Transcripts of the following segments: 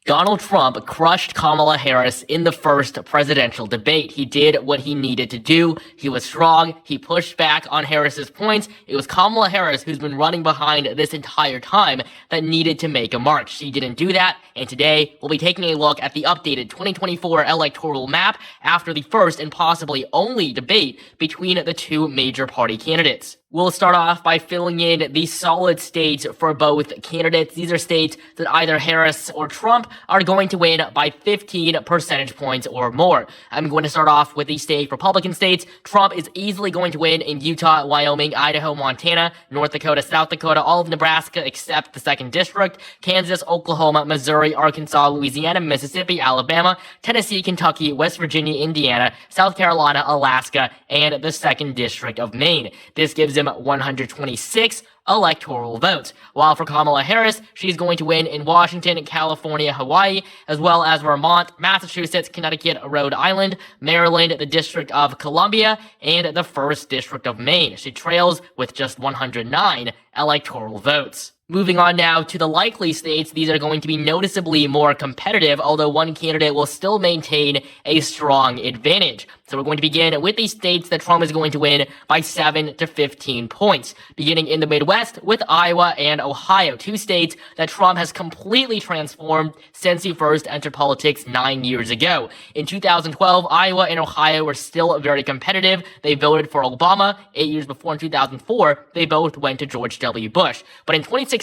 Donald Trump crushed Kamala Harris in the first presidential debate. He did what he needed to do. He was strong. He pushed back on Harris's points. It was Kamala Harris, who's been running behind this entire time, that needed to make a mark. She didn't do that, and today we'll be taking a look at the updated 2024 electoral map after the first and possibly only debate between the two major party candidates. We'll start off by filling in the solid states for both candidates. These are states that either Harris or Trump are going to win by 15 percentage points or more. I'm going to start off with the state Republican states. Trump is easily going to win in Utah, Wyoming, Idaho, Montana, North Dakota, South Dakota, all of Nebraska except the 2nd District, Kansas, Oklahoma, Missouri, Arkansas, Louisiana, Mississippi, Alabama, Tennessee, Kentucky, West Virginia, Indiana, South Carolina, Alaska, and the 2nd District of Maine. This gives him 126 electoral votes. While for Kamala Harris, she's going to win in Washington, California, Hawaii, as well as Vermont, Massachusetts, Connecticut, Rhode Island, Maryland, the District of Columbia, and the 1st District of Maine. She trails with just 109 electoral votes. Moving on now to the likely states, these are going to be noticeably more competitive, although one candidate will still maintain a strong advantage. So we're going to begin with the states that Trump is going to win by 7 to 15 points. Beginning in the Midwest with Iowa and Ohio, two states that Trump has completely transformed since he first entered politics 9 years ago. In 2012, Iowa and Ohio were still very competitive. They voted for Obama. 8 years before, in 2004, they both went to George W. Bush. But in 2016,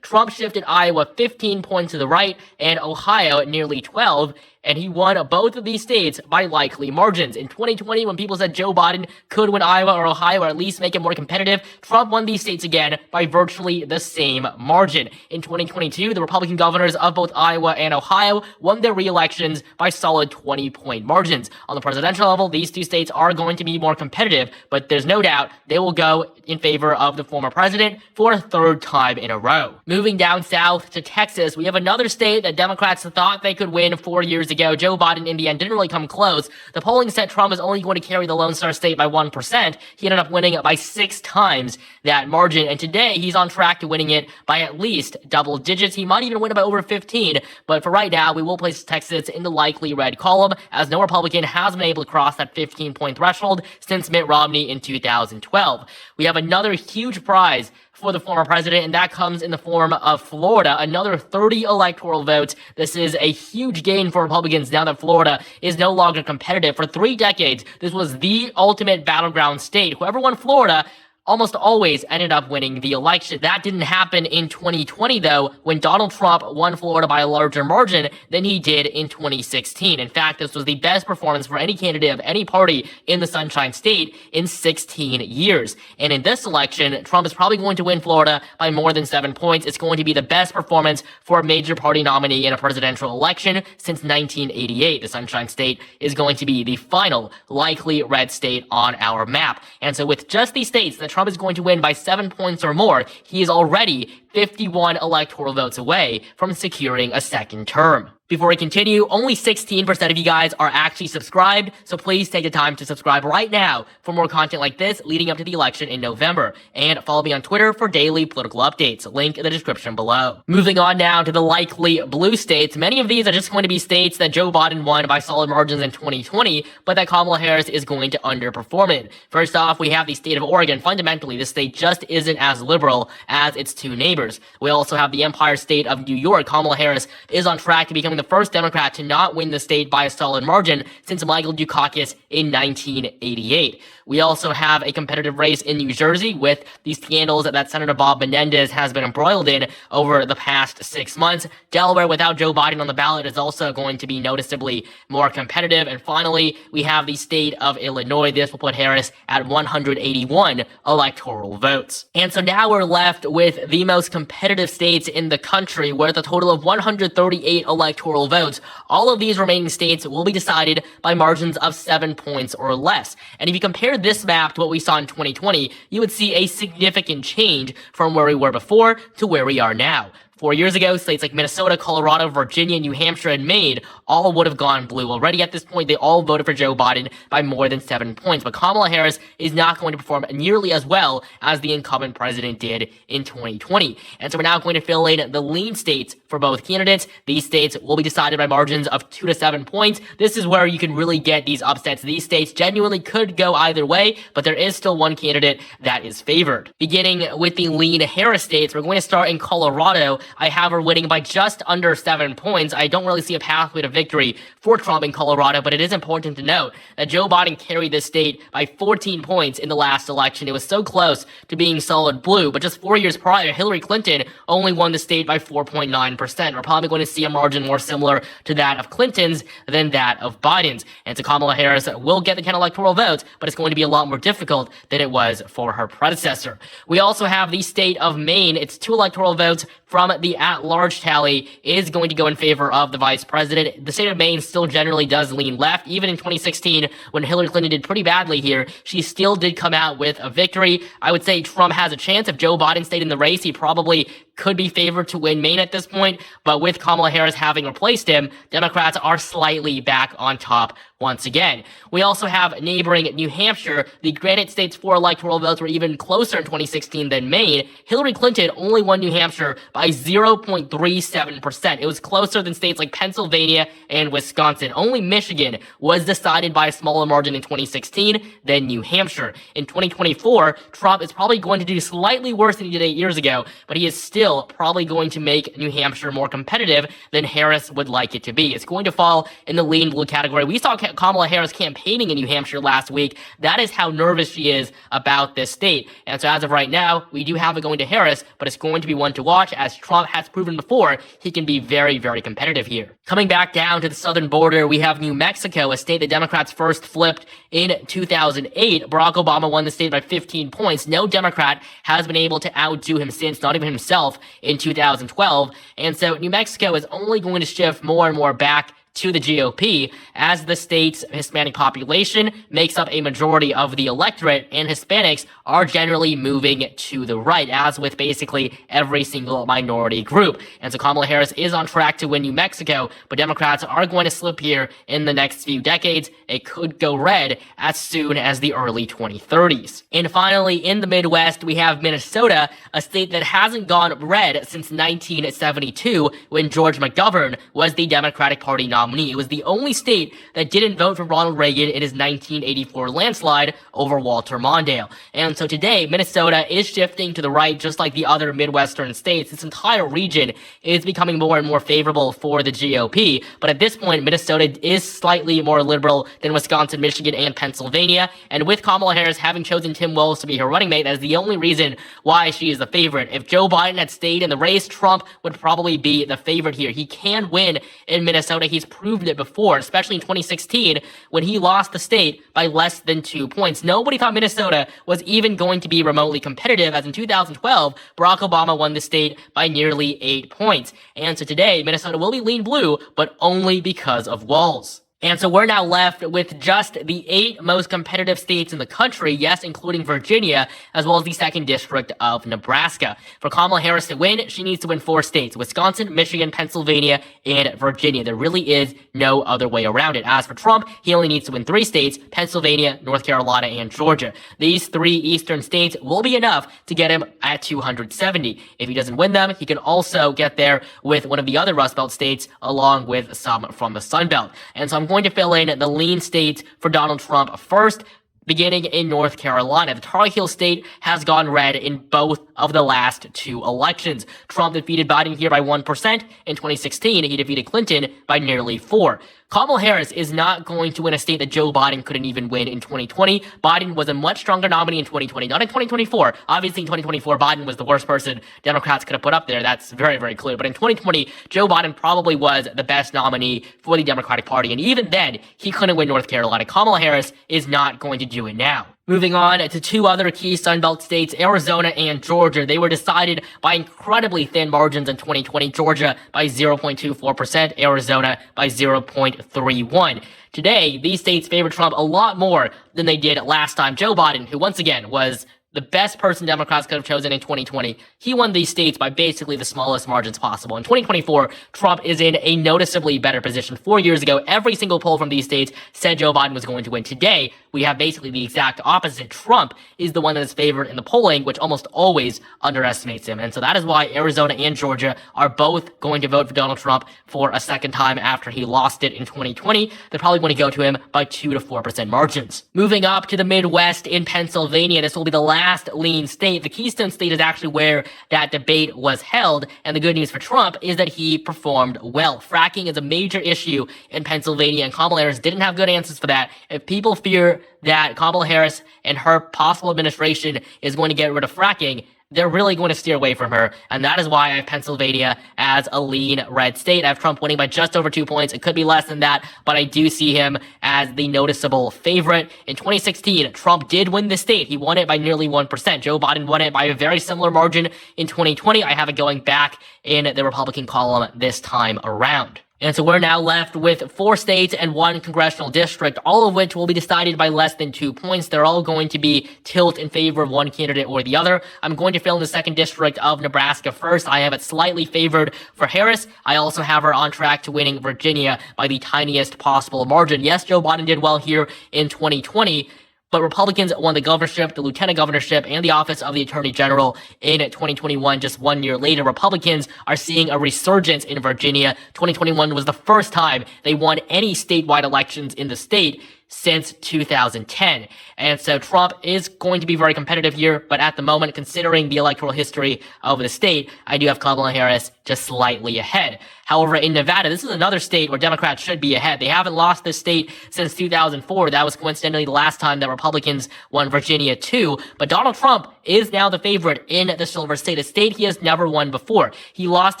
Trump shifted Iowa 15 points to the right and Ohio nearly 12, and he won both of these states by likely margins. In 2020, when people said Joe Biden could win Iowa or Ohio or at least make it more competitive, Trump won these states again by virtually the same margin. In 2022, the Republican governors of both Iowa and Ohio won their re-elections by solid 20-point margins. On the presidential level, these two states are going to be more competitive, but there's no doubt they will go in favor of the former president for a third time in a row. Moving down south to Texas, we have another state that Democrats thought they could win 4 years ago. Joe Biden, in the end, didn't really come close. The polling said Trump is only going to carry the Lone Star State by 1%. He ended up winning it by 6 times that margin, and today he's on track to winning it by at least double digits. He might even win it by over 15, but for right now, we will place Texas in the likely red column, as no Republican has been able to cross that 15-point threshold since Mitt Romney in 2012. We have another huge prize for the former president, and that comes in the form of Florida, another 30 electoral votes. This is a huge gain for Republicans now that Florida is no longer competitive. For 3 decades, this was the ultimate battleground state. Whoever won Florida almost always ended up winning the election. That didn't happen in 2020, though, when Donald Trump won Florida by a larger margin than he did in 2016. In fact, this was the best performance for any candidate of any party in the Sunshine State in 16 years. And in this election, Trump is probably going to win Florida by more than 7 points. It's going to be the best performance for a major party nominee in a presidential election since 1988. The Sunshine State is going to be the final likely red state on our map. And so with just these states that Trump is going to win by 7 points or more, he is already 51 electoral votes away from securing a second term. Before we continue, only 16% of you guys are actually subscribed, so please take the time to subscribe right now for more content like this leading up to the election in November. And follow me on Twitter for daily political updates. Link in the description below. Moving on now to the likely blue states. Many of these are just going to be states that Joe Biden won by solid margins in 2020, but that Kamala Harris is going to underperform in. First off, we have the state of Oregon. Fundamentally, this state just isn't as liberal as its two neighbors. We also have the Empire State of New York. Kamala Harris is on track to becoming the first Democrat to not win the state by a solid margin since Michael Dukakis in 1988. We also have a competitive race in New Jersey with the scandals that Senator Bob Menendez has been embroiled in over the past 6 months. Delaware, without Joe Biden on the ballot, is also going to be noticeably more competitive. And finally, we have the state of Illinois. This will put Harris at 181 electoral votes. And so now we're left with the most competitive states in the country with a total of 138 electoral votes. All of these remaining states will be decided by margins of 7 points or less. And if you compare this map to what we saw in 2020, you would see a significant change from where we were before to where we are now. 4 years ago, states like Minnesota, Colorado, Virginia, New Hampshire, and Maine all would have gone blue. Already at this point, they all voted for Joe Biden by more than 7 points. But Kamala Harris is not going to perform nearly as well as the incumbent president did in 2020. And so we're now going to fill in the lean states for both candidates. These states will be decided by margins of 2 to 7 points. This is where you can really get these upsets. These states genuinely could go either way, but there is still one candidate that is favored. Beginning with the lean Harris states, we're going to start in Colorado. I have her winning by just under 7 points. I don't really see a pathway to victory for Trump in Colorado, but it is important to note that Joe Biden carried this state by 14 points in the last election. It was so close to being solid blue, but just 4 years prior, Hillary Clinton only won the state by 4.9%. We're probably going to see a margin more similar to that of Clinton's than that of Biden's. And so Kamala Harris will get the 10 electoral votes, but it's going to be a lot more difficult than it was for her predecessor. We also have the state of Maine. It's 2 electoral votes from the at-large tally is going to go in favor of the vice president. The state of Maine still generally does lean left. Even in 2016, when Hillary Clinton did pretty badly here, she still did come out with a victory. I would say Trump has a chance. If Joe Biden stayed in the race, he probably could be favored to win Maine at this point. But with Kamala Harris having replaced him, Democrats are slightly back on top once again. We also have neighboring New Hampshire. The Granite State's 4 electoral votes were even closer in 2016 than Maine. Hillary Clinton only won New Hampshire by 0.37%. It was closer than states like Pennsylvania and Wisconsin. Only Michigan was decided by a smaller margin in 2016 than New Hampshire. In 2024, Trump is probably going to do slightly worse than he did 8 years ago, but he is still probably going to make New Hampshire more competitive than Harris would like it to be. It's going to fall in the lean blue category. We saw Kamala Harris campaigning in New Hampshire last week. That is how nervous she is about this state. And so as of right now, we do have it going to Harris, but it's going to be one to watch, as Trump has proven before he can be very, very competitive here. Coming back down to the southern border, we have New Mexico, a state the Democrats first flipped in 2008. Barack Obama won the state by 15 points. No Democrat has been able to outdo him since, not even himself, in 2012. And so New Mexico is only going to shift more and more back to the GOP as the state's Hispanic population makes up a majority of the electorate, and Hispanics are generally moving to the right, as with basically every single minority group. And so Kamala Harris is on track to win New Mexico, but Democrats are going to slip here in the next few decades. It could go red as soon as the early 2030s. And finally, in the Midwest, we have Minnesota, a state that hasn't gone red since 1972, when George McGovern was the Democratic Party nominee. It was the only state that didn't vote for Ronald Reagan in his 1984 landslide over Walter Mondale. And so today, Minnesota is shifting to the right, just like the other Midwestern states. This entire region is becoming more and more favorable for the GOP. But at this point, Minnesota is slightly more liberal than Wisconsin, Michigan, and Pennsylvania. And with Kamala Harris having chosen Tim Walz to be her running mate, that is the only reason why she is the favorite. If Joe Biden had stayed in the race, Trump would probably be the favorite here. He can win in Minnesota. He's proved it before, especially in 2016 when he lost the state by less than 2 points. Nobody thought Minnesota was even going to be remotely competitive, as in 2012, Barack Obama won the state by nearly 8 points. And so today, Minnesota will be lean blue, but only because of Walz. And so we're now left with just the 8 most competitive states in the country, yes, including Virginia, as well as the 2nd District of Nebraska. For Kamala Harris to win, she needs to win 4 states: Wisconsin, Michigan, Pennsylvania, and Virginia. There really is no other way around it. As for Trump, he only needs to win 3 states: Pennsylvania, North Carolina, and Georgia. These 3 eastern states will be enough to get him at 270. If he doesn't win them, he can also get there with one of the other Rust Belt states, along with some from the Sun Belt. And so I'm going to fill in the lean states for Donald Trump first, beginning in North Carolina. The Tar Heel state has gone red in both of the last 2 elections. Trump defeated Biden here by 1%. In 2016, he defeated Clinton by nearly 4%. Kamala Harris is not going to win a state that Joe Biden couldn't even win in 2020. Biden was a much stronger nominee in 2020, not in 2024. Obviously, in 2024, Biden was the worst person Democrats could have put up there. That's very, very clear. But in 2020, Joe Biden probably was the best nominee for the Democratic Party. And even then, he couldn't win North Carolina. Kamala Harris is not going to do it now. Moving on to 2 other key Sunbelt states, Arizona and Georgia. They were decided by incredibly thin margins in 2020. Georgia by 0.24%, Arizona by 0.31%. Today, these states favor Trump a lot more than they did last time. Joe Biden, who once again was the best person Democrats could have chosen in 2020. He won these states by basically the smallest margins possible. In 2024, Trump is in a noticeably better position. 4 years ago, every single poll from these states said Joe Biden was going to win. Today, we have basically the exact opposite. Trump is the one that is favored in the polling, which almost always underestimates him. And so that is why Arizona and Georgia are both going to vote for Donald Trump for a second time after he lost it in 2020. They're probably going to go to him by 2 to 4% margins. Moving up to the Midwest in Pennsylvania, this will be the last lean state. The Keystone State is actually where that debate was held, and the good news for Trump is that he performed well. Fracking is a major issue in Pennsylvania, and Kamala Harris didn't have good answers for that. If people fear that Kamala Harris and her possible administration is going to get rid of fracking, they're really going to steer away from her, and that is why I have Pennsylvania as a lean red state. I have Trump winning by just over 2 points. It could be less than that, but I do see him as the noticeable favorite. In 2016, Trump did win the state. He won it by nearly 1%. Joe Biden won it by a very similar margin in 2020. I have it going back in the Republican column this time around. And so we're now left with 4 states and 1 congressional district, all of which will be decided by less than 2 points. They're all going to be tilt in favor of one candidate or the other. I'm going to fill in the 2nd district of Nebraska first. I have it slightly favored for Harris. I also have her on track to winning Virginia by the tiniest possible margin. Yes, Joe Biden did well here in 2020, but Republicans won the governorship, the lieutenant governorship, and the office of the attorney general in 2021. Just 1 year later, Republicans are seeing a resurgence in Virginia. 2021 was the first time they won any statewide elections in the state since 2010. And so Trump is going to be very competitive here, but at the moment, considering the electoral history of the state, I do have Kamala Harris just slightly ahead. However, in Nevada, this is another state where Democrats should be ahead. They haven't lost this state since 2004. That was coincidentally the last time that Republicans won Virginia too. But Donald Trump is now the favorite in the Silver State, a state he has never won before. He lost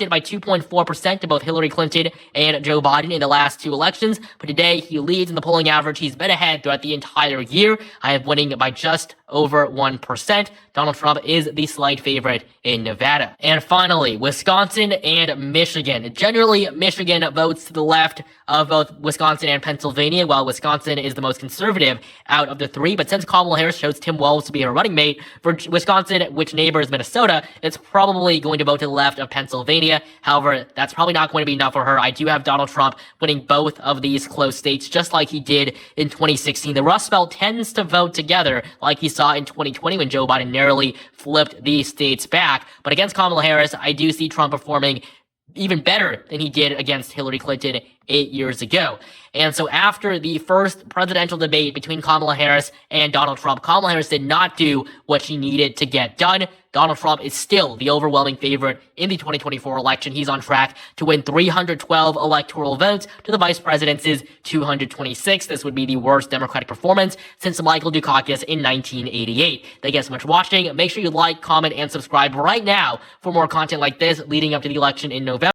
it by 2.4% to both Hillary Clinton and Joe Biden in the last 2 elections. But today, he leads in the polling average. He's been ahead throughout the entire year. I have winning by just over 1%. Donald Trump is the slight favorite in Nevada. And finally, Wisconsin and Michigan. Generally, Michigan votes to the left of both Wisconsin and Pennsylvania, while Wisconsin is the most conservative out of the 3. But since Kamala Harris chose Tim Walz to be her running mate for Wisconsin, which neighbors Minnesota, it's probably going to vote to the left of Pennsylvania. However, that's probably not going to be enough for her. I do have Donald Trump winning both of these close states, just like he did in 2016. The Rust Belt tends to vote together, like he saw in 2020 when Joe Biden narrowly flipped these states back. But against Kamala Harris, I do see Trump performing even better than he did against Hillary Clinton 8 years ago. And so after the first presidential debate between Kamala Harris and Donald Trump, Kamala Harris did not do what she needed to get done. Donald Trump is still the overwhelming favorite in the 2024 election. He's on track to win 312 electoral votes to the vice president's 226. This would be the worst Democratic performance since Michael Dukakis in 1988. Thank you guys so much for watching. Make sure you like, comment, and subscribe right now for more content like this leading up to the election in November.